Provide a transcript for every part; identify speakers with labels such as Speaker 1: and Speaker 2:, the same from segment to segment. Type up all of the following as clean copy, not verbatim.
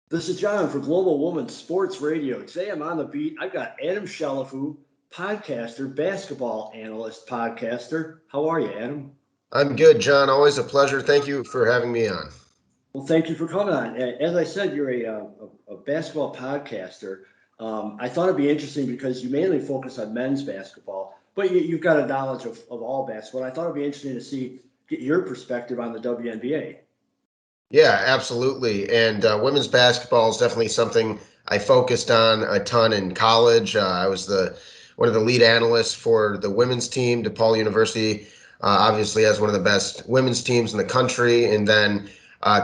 Speaker 1: This is John for Global Women's Sports Radio. Today I'm on the beat. I've got Adam Chalifoux, podcaster, basketball analyst, podcaster. How are you, Adam?
Speaker 2: I'm good, John. Always a pleasure. Thank you for having me on.
Speaker 1: Well, thank you for coming on. As I said, you're a basketball podcaster. I thought it'd be interesting because you mainly focus on men's basketball, but you've got a knowledge of all basketball. I thought it'd be interesting to get your perspective on the WNBA.
Speaker 2: Yeah, absolutely. And women's basketball is definitely something I focused on a ton in college. I was one of the lead analysts for the women's team. DePaul University obviously has one of the best women's teams in the country, and then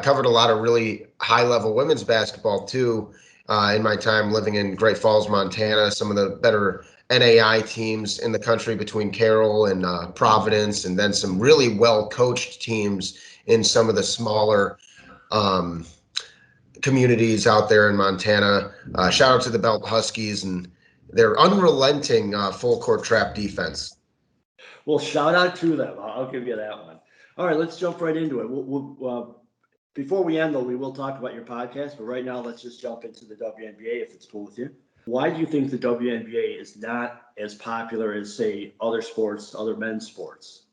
Speaker 2: covered a lot of really high-level women's basketball too in my time living in Great Falls, Montana. Some of the better NAI teams in the country between Carroll and Providence, and then some really well-coached teams in some of the smaller um, communities out there in Montana. Shout out to the Belt Huskies and their unrelenting full court trap defense.
Speaker 1: Well, shout out to them. I'll give you that one. All right, let's jump right into it. Before we end, though, we will talk about your podcast. But right now, let's just jump into the WNBA if it's cool with you. Why do you think the WNBA is not as popular as, say, other sports, other men's sports?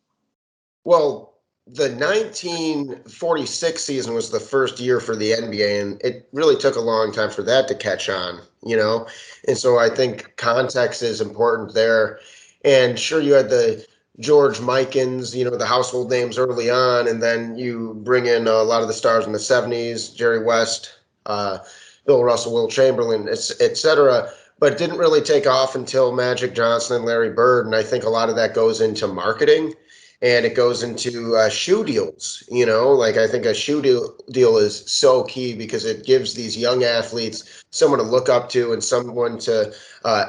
Speaker 2: Well, the 1946 season was the first year for the NBA, and it really took a long time for that to catch on, And so I think context is important there. And sure, you had the George Mikens, the household names early on, and then you bring in a lot of the stars in the 70s, Jerry West, Bill Russell, Will Chamberlain, et cetera. But it didn't really take off until Magic Johnson and Larry Bird, and I think a lot of that goes into marketing. And it goes into shoe deals, I think a shoe deal is so key because it gives these young athletes someone to look up to and someone to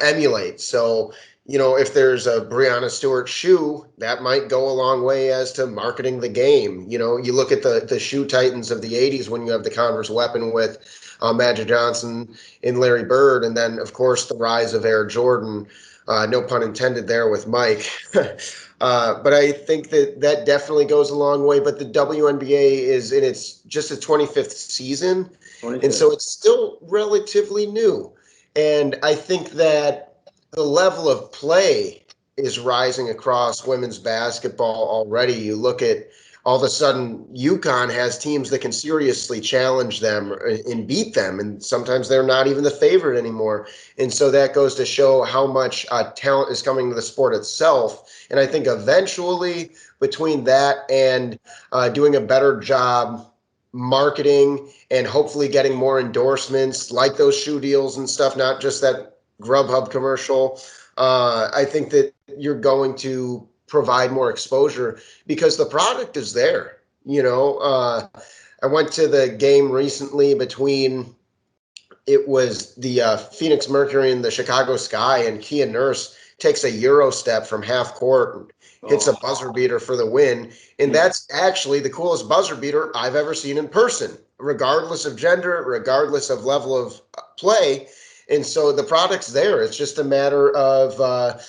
Speaker 2: emulate. So, if there's a Breonna Stewart shoe, that might go a long way as to marketing the game. You look at the shoe titans of the 80s when you have the Converse weapon with Magic Johnson and Larry Bird, and then, of course, the rise of Air Jordan. No pun intended there with Mike. But I think that definitely goes a long way. But the WNBA is in its just its 25th season. 25th. And so it's still relatively new. And I think that the level of play is rising across women's basketball already. You look at all of a sudden UConn has teams that can seriously challenge them and beat them. And sometimes they're not even the favorite anymore. And so that goes to show how much talent is coming to the sport itself. And I think eventually between that and doing a better job marketing and hopefully getting more endorsements like those shoe deals and stuff, not just that Grubhub commercial, I think that you're going to provide more exposure because the product is there. I went to the game recently between it was the Phoenix Mercury and the Chicago Sky, and Kia Nurse takes a Euro step from half court and hits a buzzer beater for the win. And that's actually the coolest buzzer beater I've ever seen in person, regardless of gender, regardless of level of play. And so the product's there. It's just a matter of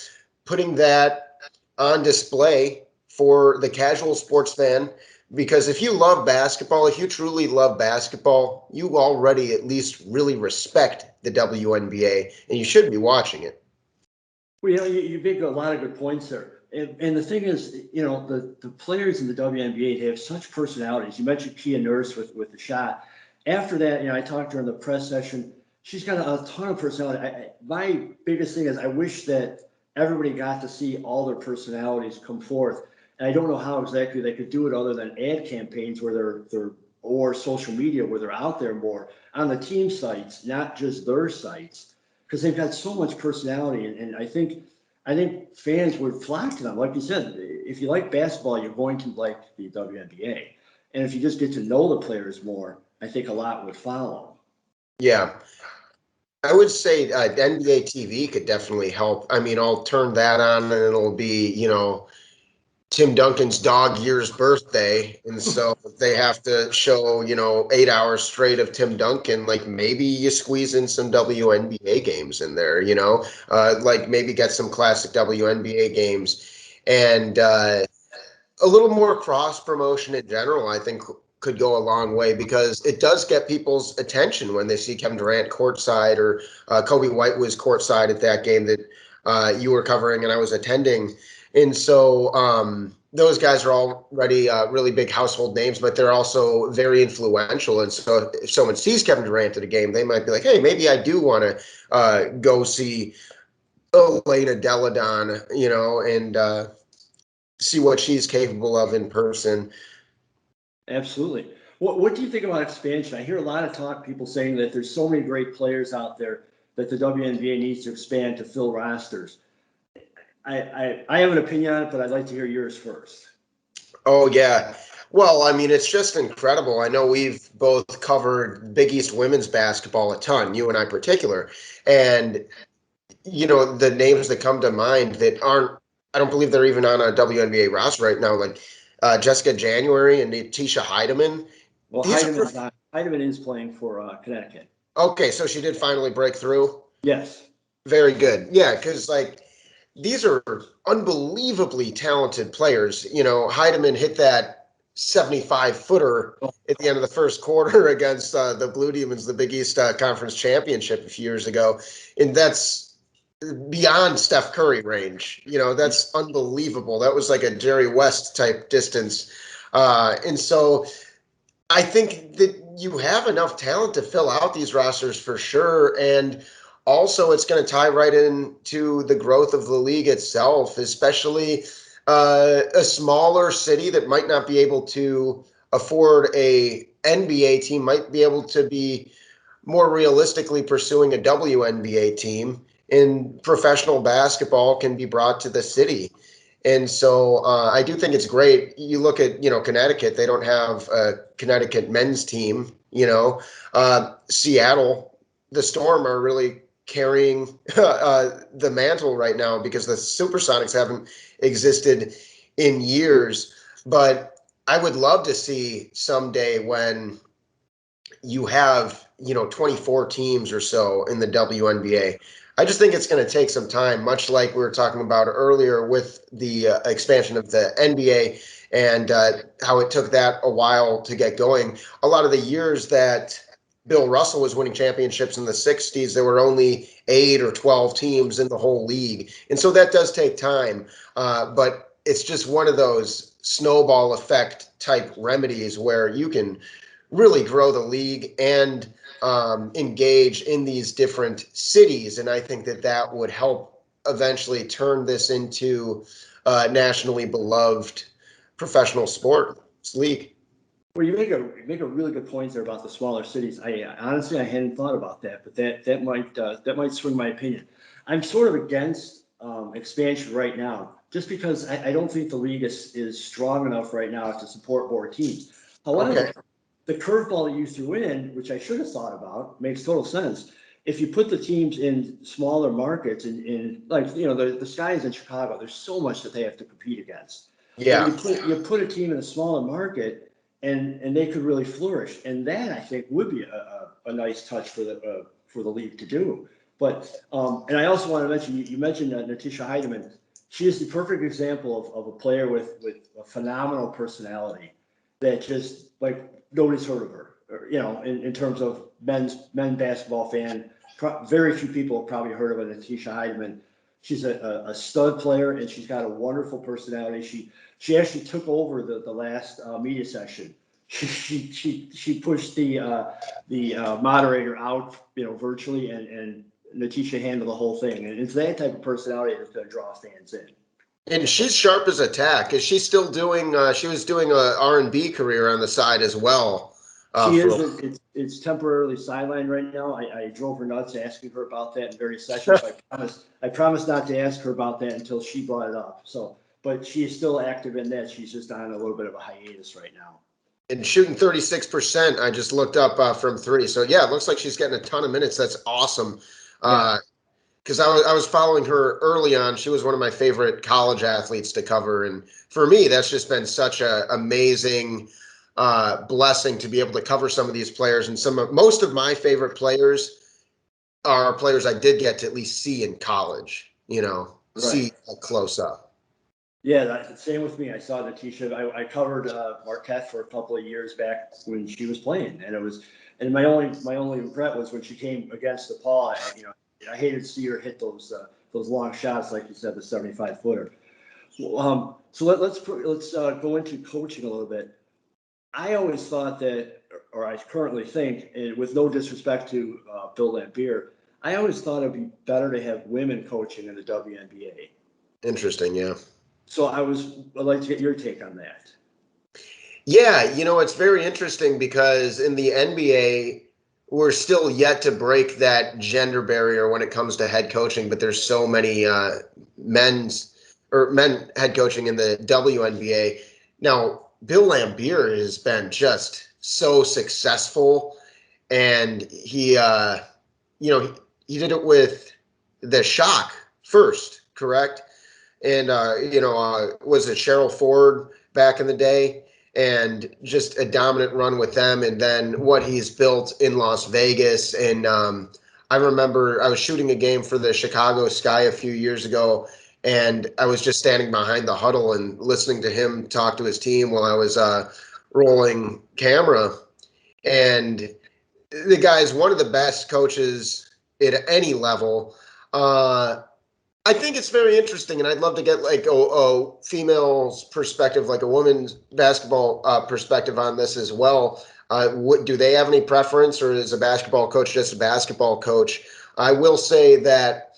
Speaker 2: putting that on display for the casual sports fan, because if you love basketball, if you truly love basketball, you already at least really respect the WNBA, and you should be watching it.
Speaker 1: Well, you make a lot of good points there. And the thing is, the players in the WNBA, they have such personalities. You mentioned Kia Nurse with the shot. After that, I talked to her in the press session. She's got a ton of personality. My biggest thing is I wish that everybody got to see all their personalities come forth. And I don't know how exactly they could do it other than ad campaigns where they're or social media where they're out there more on the team sites, not just their sites, because they've got so much personality. And I think fans would flock to them. Like you said, if you like basketball, you're going to like the WNBA. And if you just get to know the players more, I think a lot would follow.
Speaker 2: Yeah. I would say NBA TV could definitely help. I mean, I'll turn that on and it'll be, Tim Duncan's dog year's birthday. And so they have to show, 8 hours straight of Tim Duncan. Like maybe you squeeze in some WNBA games in there, like maybe get some classic WNBA games and a little more cross promotion in general. I think could go a long way, because it does get people's attention when they see Kevin Durant courtside, or Kobe White was courtside at that game that you were covering and I was attending. And so those guys are already really big household names, but they're also very influential. And so if someone sees Kevin Durant at a game, they might be like, hey, maybe I do want to go see Elena Deladon, and see what she's capable of in person.
Speaker 1: Absolutely. What do you think about expansion? I hear a lot of talk, people saying that there's so many great players out there that the WNBA needs to expand to fill rosters. I have an opinion on it, but I'd like to hear yours first.
Speaker 2: Oh, yeah. Well, I mean, it's just incredible. I know we've both covered Big East women's basketball a ton, you and I in particular. And, the names that come to mind that aren't, I don't believe they're even on a WNBA roster right now, like Jessica January and Tisha Heidemann.
Speaker 1: Well,
Speaker 2: These
Speaker 1: Heidemann is playing for Connecticut.
Speaker 2: Okay, so she did finally break through.
Speaker 1: Yes.
Speaker 2: Very good. Yeah, because these are unbelievably talented players. Heidemann hit that 75-footer at the end of the first quarter against the Blue Demons, the Big East Conference Championship a few years ago. And that's beyond Steph Curry range. That's unbelievable. That was like a Jerry West type distance. And so I think that you have enough talent to fill out these rosters for sure. And also, it's going to tie right into the growth of the league itself, especially a smaller city that might not be able to afford a NBA team, might be able to be more realistically pursuing a WNBA team, and professional basketball can be brought to the city. And so I do think it's great. You look at, Connecticut, they don't have a Connecticut men's team, Seattle, the Storm are really carrying the mantle right now because the Supersonics haven't existed in years. But I would love to see someday when you have, 24 teams or so in the WNBA. I just think it's going to take some time, much like we were talking about earlier with the expansion of the NBA and how it took that a while to get going. A lot of the years that Bill Russell was winning championships in the 60s, there were only 8 or 12 teams in the whole league. And so that does take time. But it's just one of those snowball effect type remedies where you can really grow the league and engage in these different cities. And I think that would help eventually turn this into a nationally beloved professional sports league.
Speaker 1: Well, you make a really good point there about the smaller cities. I honestly hadn't thought about that, but that might swing my opinion. I'm sort of against expansion right now, just because I don't think the league is strong enough right now to support more teams. However, the curveball that you threw in, which I should have thought about, makes total sense. If you put the teams in smaller markets, in like the Sky is in Chicago, there's so much that they have to compete against.
Speaker 2: Yeah.
Speaker 1: You put a team in a smaller market, and they could really flourish, and that I think would be a nice touch for the league to do. But and I also want to mention you mentioned Natisha Heidemann. She is the perfect example of a player with a phenomenal personality that just like nobody's heard of her. In terms of men's basketball fan, very few people have probably heard of Natisha Heidemann. She's a stud player, and she's got a wonderful personality. She actually took over the last media session. She pushed the moderator out, virtually, and Natisha handled the whole thing. And it's that type of personality that's going to draw fans in.
Speaker 2: And she's sharp as a tack. Is she still doing? She was doing a R&B career on the side as well.
Speaker 1: She is. It's temporarily sidelined right now. I drove her nuts asking her about that in various sessions. I promised not to ask her about that until she brought it up. So, but she is still active in that. She's just on a little bit of a hiatus right now.
Speaker 2: And shooting 36%. I just looked up from 3. So yeah, it looks like she's getting a ton of minutes. That's awesome.
Speaker 1: Yeah.
Speaker 2: Because I was following her early on. She was one of my favorite college athletes to cover. And for me, that's just been such an amazing blessing to be able to cover some of these players. And most of my favorite players are players I did get to at least see in college,
Speaker 1: Right.
Speaker 2: see close up.
Speaker 1: Yeah, same with me. I saw the T-shirt. I covered Marquette for a couple of years back when she was playing, and and my only regret was when she came against DePaul. I hated to see her hit those long shots, like you said, the 75-footer. So let's go into coaching a little bit. I always thought that, or I currently think, and with no disrespect to Bill Laimbeer, I always thought it'd be better to have women coaching in the WNBA.
Speaker 2: Interesting, yeah.
Speaker 1: So I'd like to get your take on that.
Speaker 2: Yeah, it's very interesting because in the NBA, we're still yet to break that gender barrier when it comes to head coaching, but there's so many men head coaching in the WNBA. Now, Bill Laimbeer has been just so successful, and he did it with the Shock first, correct? And was it Cheryl Ford back in the day? And just a dominant run with them, and then what he's built in Las Vegas. And I remember I was shooting a game for the Chicago Sky a few years ago, and I was just standing behind the huddle and listening to him talk to his team while I was rolling camera. And the guy is one of the best coaches at any level. I think it's very interesting, and I'd love to get like a female's perspective, like a woman's basketball perspective on this as well. Do they have any preference, or is a basketball coach just a basketball coach? I will say that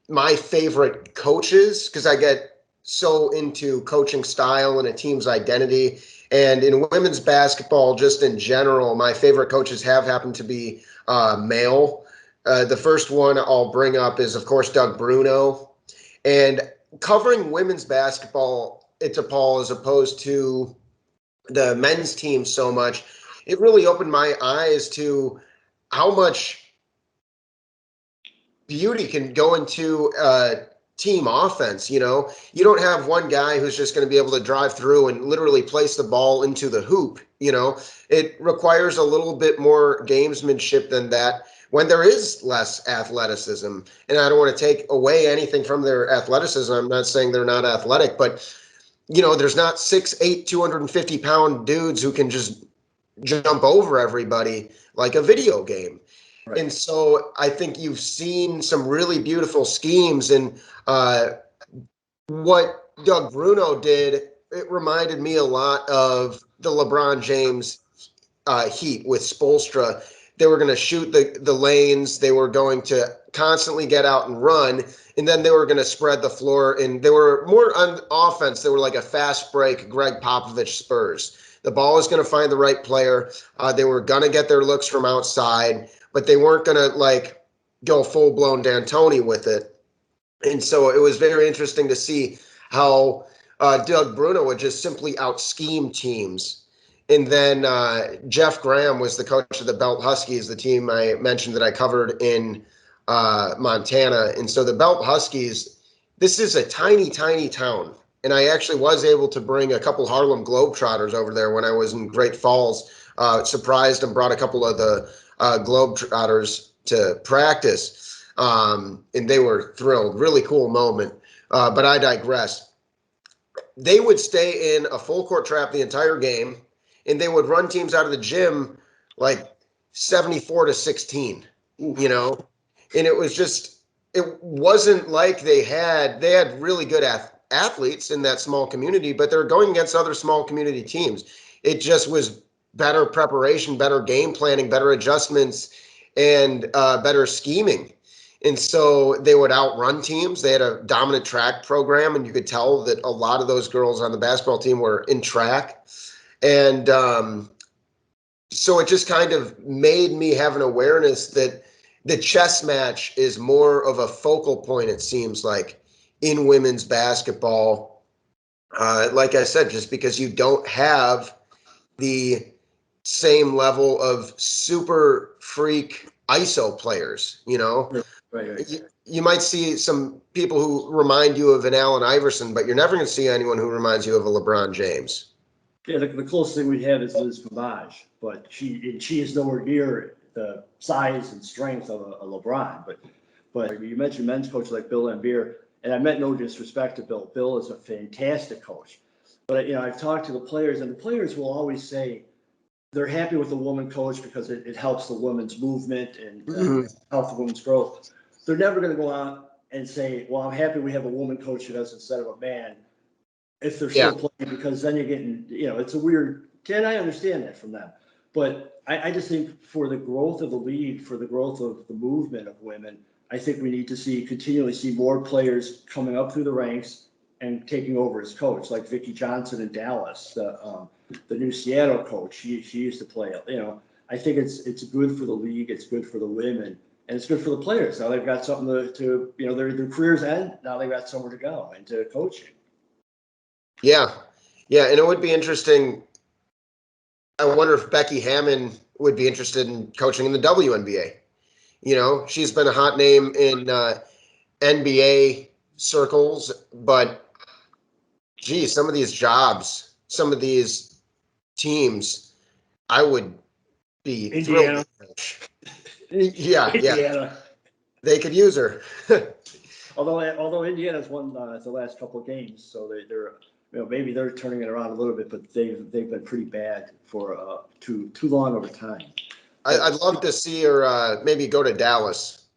Speaker 2: my favorite coaches, because I get so into coaching style and a team's identity, and in women's basketball, just in general, my favorite coaches have happened to be male. The first one I'll bring up is, of course, Doug Bruno. And covering women's basketball at DePaul as opposed to the men's team so much, it really opened my eyes to how much beauty can go into team offense. You don't have one guy who's just going to be able to drive through and literally place the ball into the hoop. It requires a little bit more gamesmanship than that when there is less athleticism. And I don't want to take away anything from their athleticism. I'm not saying they're not athletic, but there's not 6'8", 250-pound dudes who can just jump over everybody like a video game.
Speaker 1: Right.
Speaker 2: And so I think you've seen some really beautiful schemes. And what Doug Bruno did, it reminded me a lot of the LeBron James Heat with Spoelstra. They were going to shoot the lanes. They were going to constantly get out and run. And then they were going to spread the floor. And they were more on offense. They were like a fast break Greg Popovich Spurs. The ball is going to find the right player. They were going to get their looks from outside, but they weren't going to go full-blown D'Antoni with it. And so it was very interesting to see how Doug Bruno would just simply out-scheme teams. And then Jeff Graham was the coach of the Belt Huskies, the team I mentioned that I covered in Montana. And so the Belt Huskies, this is a tiny, tiny town. And I actually was able to bring a couple Harlem Globetrotters over there when I was in Great Falls, surprised and brought a couple of the Globetrotters to practice. And they were thrilled. Really cool moment. But I digress. They would stay in a full court trap the entire game, and they would run teams out of the gym like 74-16, and it was just, it wasn't like they had really good athletes in that small community, but they're going against other small community teams. It just was better preparation, better game planning, better adjustments, and better scheming. And so they would outrun teams. They had a dominant track program, and you could tell that a lot of those girls on the basketball team were in track. And so it just kind of made me have an awareness that the chess match is more of a focal point, it seems like, in women's basketball. Like I said, just because you don't have the same level of super freak ISO players,
Speaker 1: Right.
Speaker 2: You might see some people who remind you of an Allen Iverson, but you're never going to see anyone who reminds you of a LeBron James.
Speaker 1: Yeah, the closest thing we have is Liz Cambage, but she is nowhere near the size and strength of a LeBron. But you mentioned men's coach like Bill Laimbeer. And I meant no disrespect to Bill. Bill is a fantastic coach. But, I've talked to the players, and the players will always say they're happy with the woman coach because it helps the women's movement and helps the women's growth. They're never going to go out and say, well, I'm happy we have a woman coach who does instead of a man, if they're still playing, because then you're getting, it's a weird, and I understand that from them. But I just think for the growth of the league, for the growth of the movement of women, I think we need to continually see more players coming up through the ranks and taking over as coach, like Vicki Johnson in Dallas, the new Seattle coach. She used to play. I think it's good for the league. It's good for the women, and it's good for the players. Now they've got something to their careers end. Now they've got somewhere to go into coaching.
Speaker 2: Yeah, and it would be interesting. I wonder if Becky Hammon would be interested in coaching in the WNBA. She's been a hot name in NBA circles, but geez, some of these jobs, some of these teams, I would be
Speaker 1: Indiana.
Speaker 2: Thrilled. Yeah. They could use her.
Speaker 1: Although Indiana's won the last couple of games, so they're maybe they're turning it around a little bit, but they've been pretty bad for too long over time.
Speaker 2: I'd love to see her maybe go to Dallas.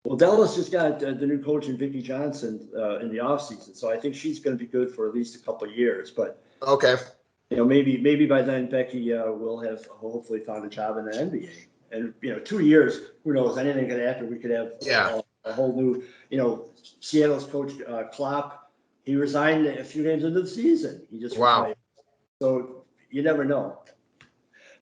Speaker 1: Well, Dallas just got the new coach in Vicki Johnson in the offseason, so I think she's going to be good for at least a couple of years. But
Speaker 2: okay,
Speaker 1: maybe by then Becky will have hopefully found a job in the NBA. And 2 years, who knows? Anything could happen. We could have a whole new. Seattle's coach Klopp. He resigned a few games into the season. He just retired. So you never know.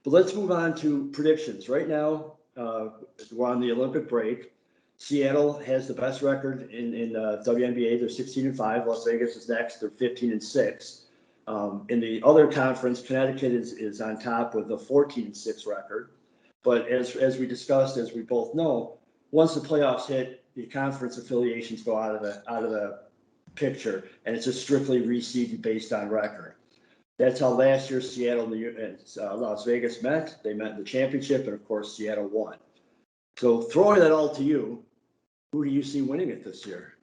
Speaker 1: But let's move on to predictions. Right now, we're on the Olympic break. Seattle has the best record in WNBA. They're 16-5. Las Vegas is next. They're 15-6. In the other conference, Connecticut is on top with a 14-6 record. But as we discussed, as we both know, once the playoffs hit, the conference affiliations go out of the picture, and it's just strictly reseeded based on record. That's how last year Seattle and Las Vegas met. They met in the championship, and of course Seattle won. So throwing that all to you, who do you see winning it this year?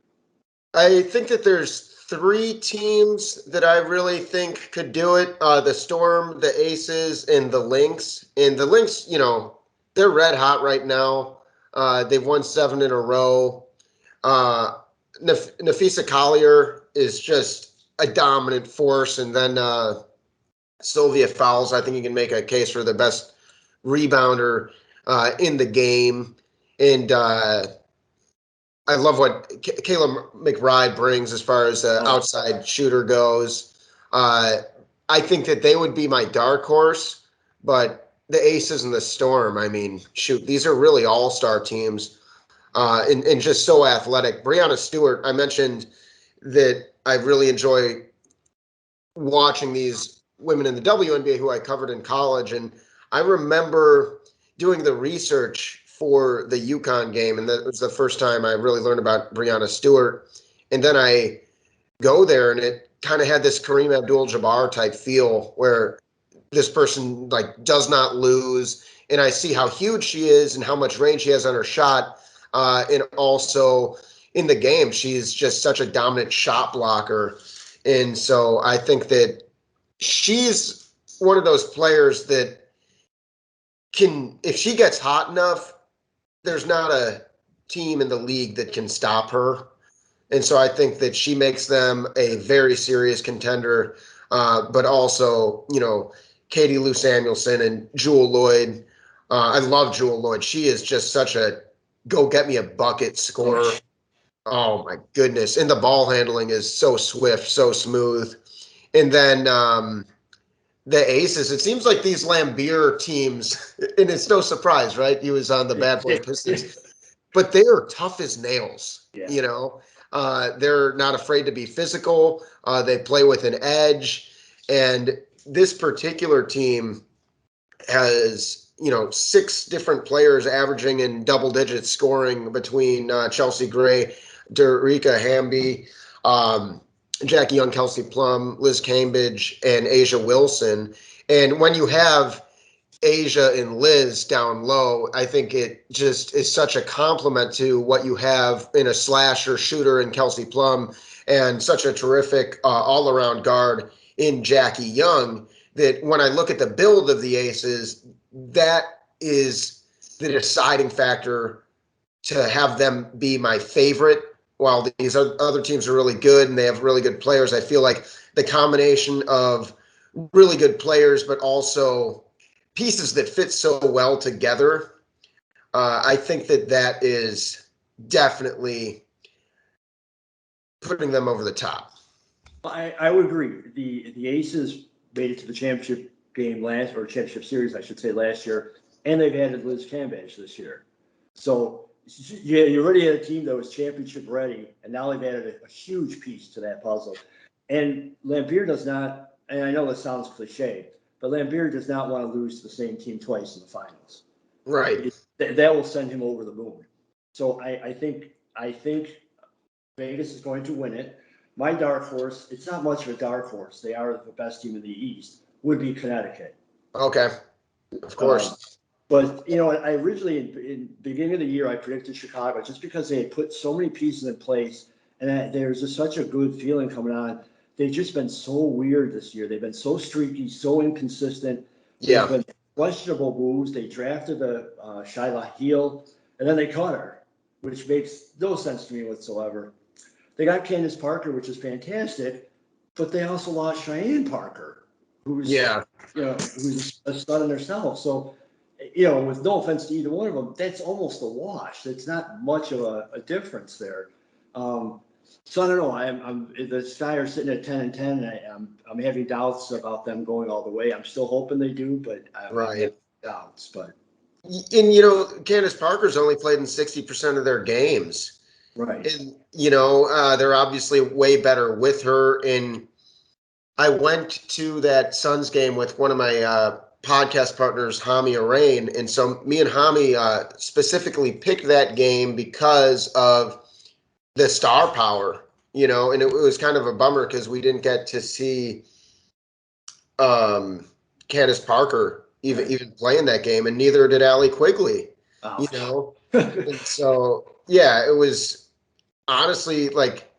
Speaker 2: I think that there's 3 teams that I really think could do it. The Storm, the Aces, and the Lynx. And the Lynx, they're red hot right now. They've won 7 in a row. Nafisa Collier is just a dominant force. And then Sylvia Fowles, I think you can make a case for the best rebounder in the game. And I love what Kayla McBride brings as far as outside shooter goes. I think that they would be my dark horse, but the Aces and the Storm, I mean, shoot, these are really all-star teams and just so athletic. Breanna Stewart, I mentioned that I really enjoy watching these women in the WNBA who I covered in college, and I remember doing the research for the UConn game, and that was the first time I really learned about Breanna Stewart. And then I go there, and it kind of had this Kareem Abdul-Jabbar type feel where this person does not lose, and I see how huge she is and how much range she has on her shot, and also in the game she's just such a dominant shot blocker. And so I think that she's one of those players that can, if she gets hot enough, there's not a team in the league that can stop her. And so I think that she makes them a very serious contender. But also, Katie Lou Samuelson and Jewel Lloyd. I love Jewel Lloyd. She is just such a go get me a bucket scorer. Oh my goodness. And the ball handling is so swift, so smooth. And then the Aces, it seems like these Lambeer teams, and it's no surprise, right? He was on the Bad Boy Pistons, but they are tough as nails. They're not afraid to be physical. They play with an edge. And this particular team has, 6 different players averaging in double digits scoring between Chelsea Gray, Derica Hamby, Jackie Young, Kelsey Plum, Liz Cambridge, and Asia Wilson. And when you have Asia and Liz down low, I think it just is such a compliment to what you have in a slasher shooter in Kelsey Plum and such a terrific all-around guard in Jackie Young that when I look at the build of the Aces, that is the deciding factor to have them be my favorite. While these other teams are really good and they have really good players, I feel like the combination of really good players, but also pieces that fit so well together, I think that is definitely putting them over the top.
Speaker 1: I would agree. The Aces made it to the championship game championship series, I should say, last year, and they've added Liz Cambage this year. So yeah, you already had a team that was championship ready, and now they've added a huge piece to that puzzle. And Lampier does not, and I know this sounds cliche, but Lampier does not want to lose to the same team twice in the finals.
Speaker 2: Right.
Speaker 1: That will send him over the moon. So I think Vegas is going to win it. My dark horse, it's not much of a dark horse. They are the best team in the East, would be Connecticut.
Speaker 2: Okay. Of course.
Speaker 1: But, you know, I originally, in the beginning of the year, I predicted Chicago just because they had put so many pieces in place and there's just such a good feeling coming on. They've just been so weird this year. They've been so streaky, so inconsistent.
Speaker 2: Yeah.
Speaker 1: There's been questionable moves. They drafted Shyla Heel, and then they cut her, which makes no sense to me whatsoever. They got Candace Parker, which is fantastic, but they also lost Cheyenne Parker, who's who's a stud in herself. So, you know, with no offense to either one of them, that's almost a wash. It's not much of a difference there. So I don't know. The Sky are sitting at 10-10. And I'm having doubts about them going all the way. I'm still hoping they do, but I have doubts. But
Speaker 2: and you know, Candace Parker's only played in 60% of their games.
Speaker 1: Right.
Speaker 2: And, you know, they're obviously way better with her. And I went to that Suns game with one of my podcast partners, Hami Arain. And so me and Hami specifically picked that game because of the star power, you know, and it was kind of a bummer because we didn't get to see Candace Parker even play in that game, and neither did Allie Quigley, you know. And so, yeah, it was honestly like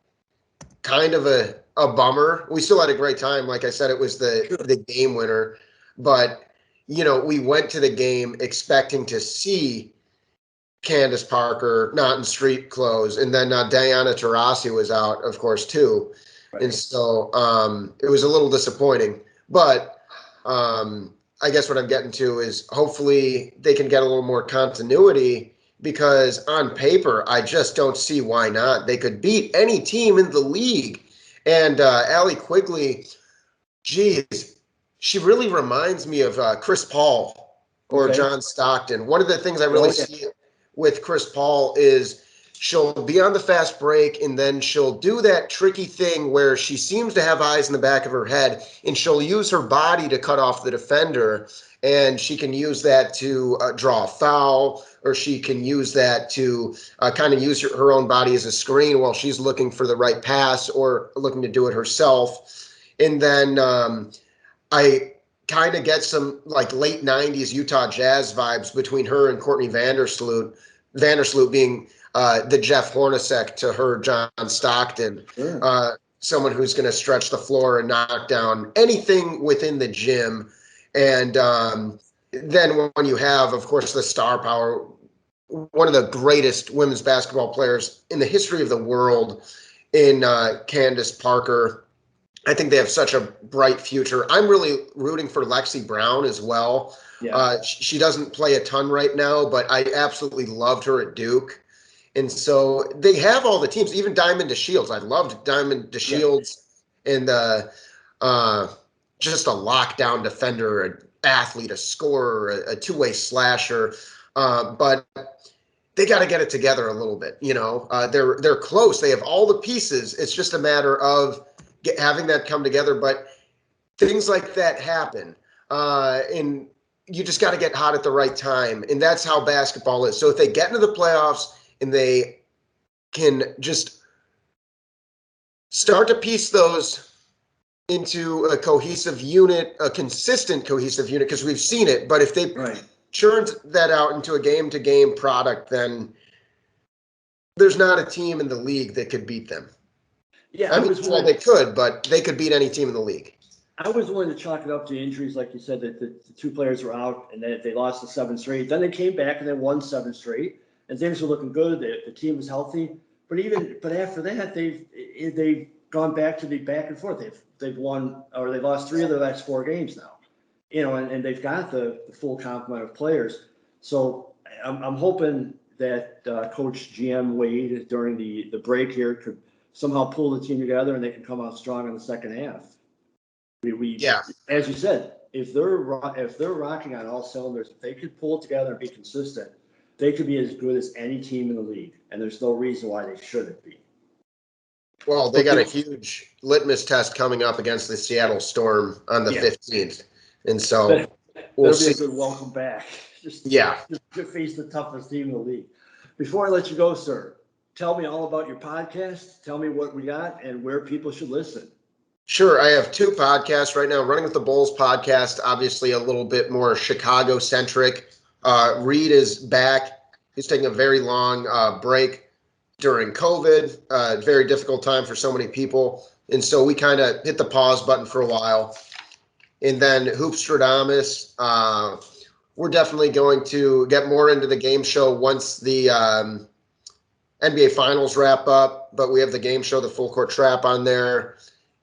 Speaker 2: kind of a bummer. We still had a great time. Like I said, it was the game winner, but you know, we went to the game expecting to see Candace Parker not in street clothes, and then Diana Taurasi was out, of course, too. Right. And so it was a little disappointing, but I guess what I'm getting to is hopefully they can get a little more continuity, because on paper, I just don't see why not. They could beat any team in the league. And Allie Quigley, geez, she really reminds me of Chris Paul or John Stockton. One of the things I really see with Chris Paul is she'll be on the fast break, and then she'll do that tricky thing where she seems to have eyes in the back of her head, and she'll use her body to cut off the defender. And she can use that to draw a foul, or she can use that to kind of use her own body as a screen while she's looking for the right pass or looking to do it herself. And then I kind of get some like late 90s Utah Jazz vibes between her and Courtney Vandersloot. Vandersloot being the Jeff Hornacek to her John Stockton. Sure. Someone who's going to stretch the floor and knock down anything within the gym. And then when you have, of course, the star power, one of the greatest women's basketball players in the history of the world in Candace Parker, I think they have such a bright future. I'm really rooting for Lexi Brown as well. Yeah. She doesn't play a ton right now, but I absolutely loved her at Duke. And so they have all the teams, even Diamond DeShields. I loved Diamond DeShields and just a lockdown defender, an athlete, a scorer, a two-way slasher. But they got to get it together a little bit. You know, they're close. They have all the pieces. It's just a matter of having that come together. But things like that happen. And you just got to get hot at the right time. And that's how basketball is. So if they get into the playoffs and they can just start to piece those into a cohesive unit, a consistent cohesive unit, because we've seen it. But if they churned that out into a game-to-game product, then there's not a team in the league that could beat them.
Speaker 1: Yeah,
Speaker 2: I mean, well, they could, but they could beat any team in the league.
Speaker 1: I was willing to chalk it up to injuries, like you said, that the two players were out and they lost the 7 straight. Then they came back and they won 7 straight, and things were looking good. The team was healthy, but after that, they've gone back to the back and forth. They've won, or they lost 3 of their last 4 games now, and they've got the full complement of players. So I'm hoping that Coach GM Wade during the break here could somehow pull the team together and they can come out strong in the second half.
Speaker 2: Yeah.
Speaker 1: As you said, if they're rocking on all cylinders, if they could pull it together and be consistent, they could be as good as any team in the league, and there's no reason why they shouldn't be.
Speaker 2: Well, they got a huge litmus test coming up against the Seattle Storm on the 15th, and so we'll see.
Speaker 1: That'll be a good welcome back. Just to face the toughest team in the league. Before I let you go, sir, tell me all about your podcast. Tell me what we got and where people should listen.
Speaker 2: Sure. I have 2 podcasts right now. Running with the Bulls podcast, obviously a little bit more Chicago-centric. Reed is back. He's taking a very long break during COVID. Very difficult time for so many people. And so we kind of hit the pause button for a while. And then Hoopstradamus, we're definitely going to get more into the game show once the NBA Finals wrap up. But we have the game show, the Full Court Trap on there.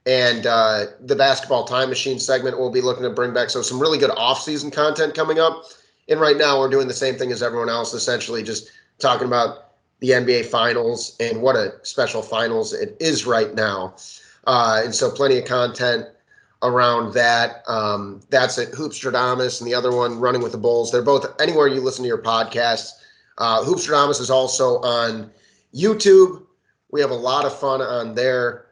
Speaker 2: And the Basketball Time Machine segment we'll be looking to bring back. So some really good off-season content coming up. And right now we're doing the same thing as everyone else, essentially just talking about the NBA Finals and what a special finals it is right now. And so plenty of content around that. That's at Hoopstradamus, and the other one, Running with the Bulls. They're both anywhere you listen to your podcasts. Hoopstradamus is also on YouTube. We have a lot of fun on there.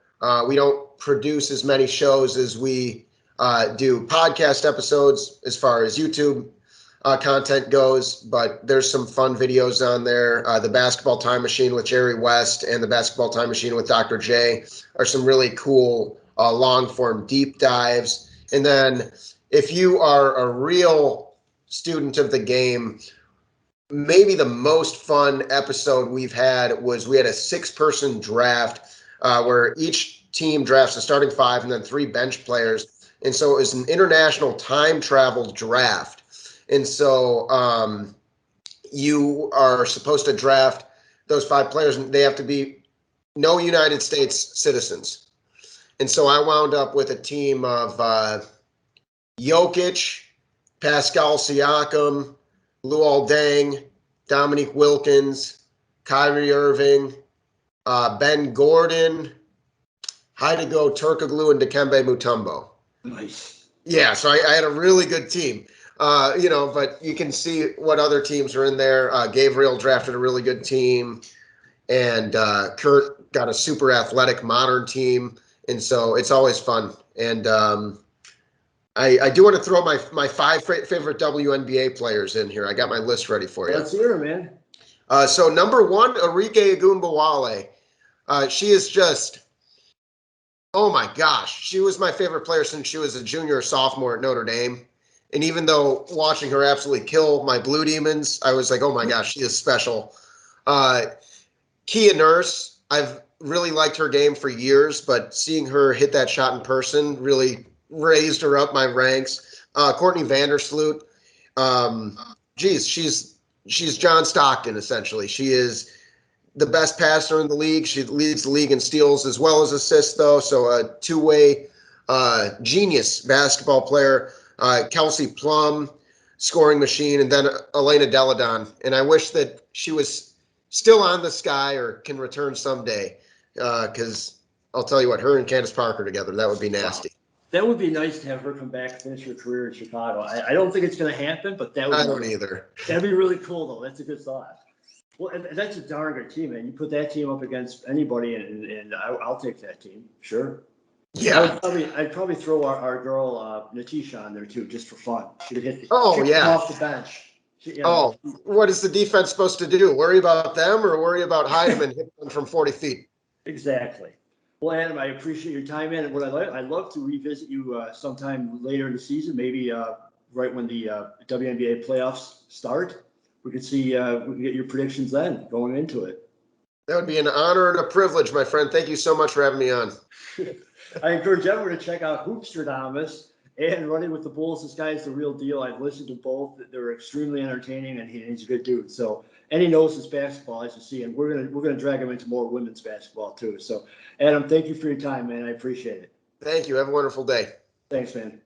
Speaker 2: We don't produce as many shows as we do podcast episodes as far as YouTube content goes, but there's some fun videos on there. The Basketball Time Machine with Jerry West and the Basketball Time Machine with Dr. J are some really cool long form deep dives. And then if you are a real student of the game, maybe the most fun episode we've had was we had a 6-person draft where each team drafts a starting 5 and then 3 bench players. And so it was an international time travel draft. And so you are supposed to draft those 5 players, and they have to be no United States citizens. And so I wound up with a team of Jokic, Pascal Siakam, Luol Deng, Dominique Wilkins, Kyrie Irving, Ben Gordon, Heidigo Turkoglu, and Dikembe Mutombo.
Speaker 1: Nice.
Speaker 2: Yeah, so I had a really good team. But you can see what other teams are in there. Gabriel drafted a really good team, and Kurt got a super athletic modern team. And so it's always fun. And I do want to throw my 5 favorite WNBA players in here. I got my list ready for you.
Speaker 1: Let's hear it, man.
Speaker 2: So number 1, Arike Ogunbowale. She is just, oh my gosh. She was my favorite player since she was a junior or sophomore at Notre Dame. And even though watching her absolutely kill my Blue Demons, I was like, oh my gosh, she is special. Kia Nurse, I've really liked her game for years, but seeing her hit that shot in person really raised her up my ranks. Courtney Vandersloot, she's John Stockton, essentially. She is the best passer in the league. She leads the league in steals as well as assists, though. So a 2-way genius basketball player. Kelsey Plum, scoring machine, and then Elena Deladon. And I wish that she was still on the sky or can return someday, because I'll tell you what, her and Candace Parker together, that would be nasty.
Speaker 1: Wow. That would be nice to have her come back and finish her career in Chicago. I don't think it's going to happen, but that would
Speaker 2: I don't either.
Speaker 1: That'd be really cool, though. That's a good thought. Well, and that's a darn good team, man. You put that team up against anybody, and I'll take that team. Sure.
Speaker 2: Yeah.
Speaker 1: I'd probably throw our girl Natisha on there too, just for fun. She'd hit off the bench.
Speaker 2: What is the defense supposed to do? Worry about them or worry about Heidemann hitting them from 40 feet?
Speaker 1: Exactly. Well, Adam, I appreciate your time, man. And what I'd love to revisit you sometime later in the season, maybe right when the WNBA playoffs start. We could see, we can get your predictions then going into it.
Speaker 2: That would be an honor and a privilege, my friend. Thank you so much for having me on.
Speaker 1: I encourage everyone to check out Hoopstradamus and Running with the Bulls. This guy is the real deal. I've listened to both. They're extremely entertaining, and he's a good dude. So, and he knows his basketball, as you see, and we're gonna drag him into more women's basketball too. So, Adam, thank you for your time, man. I appreciate it.
Speaker 2: Thank you. Have a wonderful day.
Speaker 1: Thanks, man.